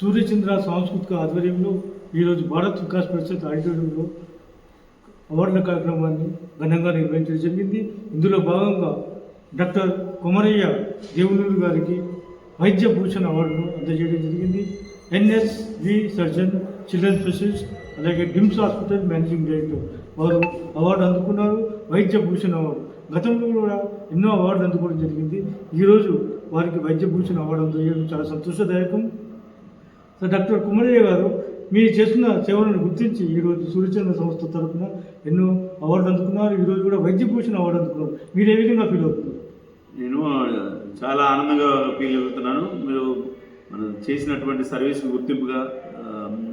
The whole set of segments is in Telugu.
సూర్యచంద్ర సాంస్కృతిక ఆధ్వర్యంలో ఈరోజు భారత్ వికాస్ పరిషత్ ఆడిటోరియంలో అవార్డుల కార్యక్రమాన్ని ఘనంగా నిర్వహించడం జరిగింది. ఇందులో భాగంగా డాక్టర్ కొమరయ్య దేవునూరు గారికి వైద్య భూషణ్ అవార్డును అందజేయడం జరిగింది. ఎన్ఎస్వి సర్జన్, చిల్డ్రన్ స్పెషలిస్ట్, అలాగే డిమ్స్ హాస్పిటల్ మేనేజింగ్ డైరెక్టర్ వారు అవార్డు అందుకున్నారు. వైద్య భూషణ్ అవార్డు గతంలో కూడా ఎన్నో అవార్డులు అందుకోవడం జరిగింది. ఈరోజు వారికి వైద్య భూషణ్ అవార్డు అందజేయడం చాలా సంతోషదాయకం. సో డాక్టర్ కొమరయ్య గారు మీరు చేస్తున్న సేవలను గుర్తించి ఈరోజు సూర్యచంద్ర సంస్థ తరఫున ఎన్నో అవార్డులు అందుకున్నారు. ఈరోజు కూడా వైద్య భూషణ్ అవార్డు అందుకున్నారు. మీరు ఏ విధంగా ఫీల్ అవుతున్నారు? నేను చాలా ఆనందంగా ఫీల్ అవుతున్నాను. మీరు మనం చేసినటువంటి సర్వీస్ గుర్తింపుగా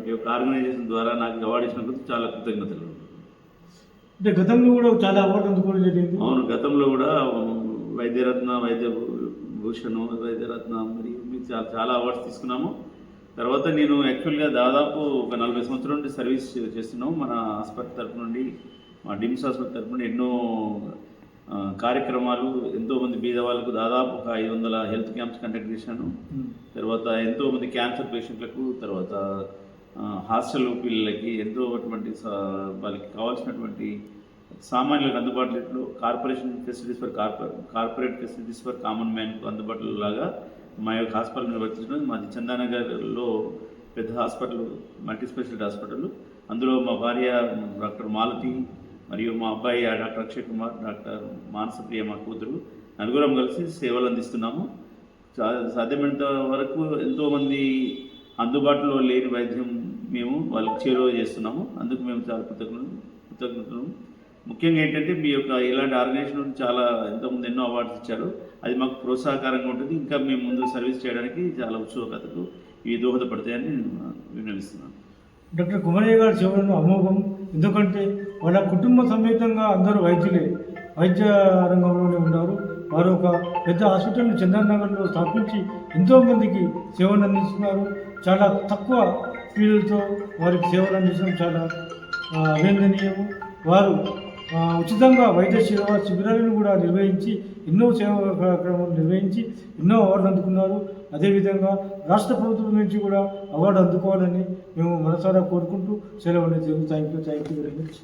ఈ యొక్క ఆర్గనైజేషన్ ద్వారా నాకు అవార్డు ఇచ్చినందుకు చాలా కృతజ్ఞతలు. అంటే గతంలో కూడా చాలా అవార్డు అందుకోవడం జరిగింది. అవును, గతంలో కూడా వైద్యరత్న, వైద్య భూషణ్, వైద్యరత్న మరియు మీరు చాలా అవార్డ్స్ తీసుకున్నాము. తర్వాత నేను యాక్చువల్గా దాదాపు ఒక 40 సంవత్సరాల నుండి సర్వీస్ చేస్తున్నాము. మన హాస్పిటల్ తరఫు నుండి, మా డిమ్స్ హాస్పిటల్ తరఫు నుండి ఎన్నో కార్యక్రమాలు, ఎంతోమంది బీద వాళ్ళకు దాదాపు ఒక 500 హెల్త్ క్యాంప్స్ కండక్ట్ చేశాను. తర్వాత ఎంతోమంది క్యాన్సర్ పేషెంట్లకు, తర్వాత హాస్టల్ పిల్లలకి ఎంతో వాళ్ళకి కావాల్సినటువంటి సామాన్యులకు అందుబాటులో corporation facilities for corporate facilities for common మ్యాన్కు అందుబాటులో లాగా మా యొక్క హాస్పిటల్ నిర్వర్తించడం. మాది చందానగర్లో పెద్ద హాస్పిటల్, మల్టీ స్పెషాలిటీ హాస్పిటల్. అందులో మా భార్య డాక్టర్ మాలతి మరియు మా అబ్బాయి డాక్టర్ అక్షయ్ కుమార్, డాక్టర్ మానసప్రియ మా కూతురు, నలుగురం కలిసి సేవలు అందిస్తున్నాము. సాధ్యమైనంత వరకు ఎంతోమంది అందుబాటులో లేని వైద్యం మేము వాళ్ళకి చేరువ చేస్తున్నాము. అందుకు మేము చాలా కృతజ్ఞతలు. ముఖ్యంగా ఏంటంటే మీ యొక్క ఇలాంటి ఆర్గనైజేషన్ చాలా ఎంతోమంది ఎన్నో అవార్డ్స్ ఇచ్చారు. అది మాకు ప్రోత్సాహకరంగా ఉంటుంది. ఇంకా మేము ముందు సర్వీస్ చేయడానికి చాలా ఉత్సుకతకు ఇవి దోహదపడతాయని నేను విన్నవిస్తున్నాను. డాక్టర్ కొమరయ్య గారి సేవలను అమోఘం. ఎందుకంటే వాళ్ళ కుటుంబ సమేతంగా అందరూ వైద్యులే, వైద్య రంగంలోనే ఉన్నారు. వారు ఒక పెద్ద హాస్పిటల్ని చందనగర్లో స్థాపించి ఎంతోమందికి సేవలు అందిస్తున్నారు. చాలా తక్కువ ఫీజులతో వారికి సేవలు అందించడం చాలా అభినందనీయము. వారు ఉచితంగా వైద్య సేవ శిబిరాలను కూడా నిర్వహించి ఎన్నో సేవా కార్యక్రమాలు నిర్వహించి ఎన్నో అవార్డులు అందుకున్నారు. అదేవిధంగా రాష్ట్ర ప్రభుత్వం నుంచి కూడా అవార్డు అందుకోవాలని మేము మనసారా కోరుకుంటూ సెలవు అనేది. Thank you very much.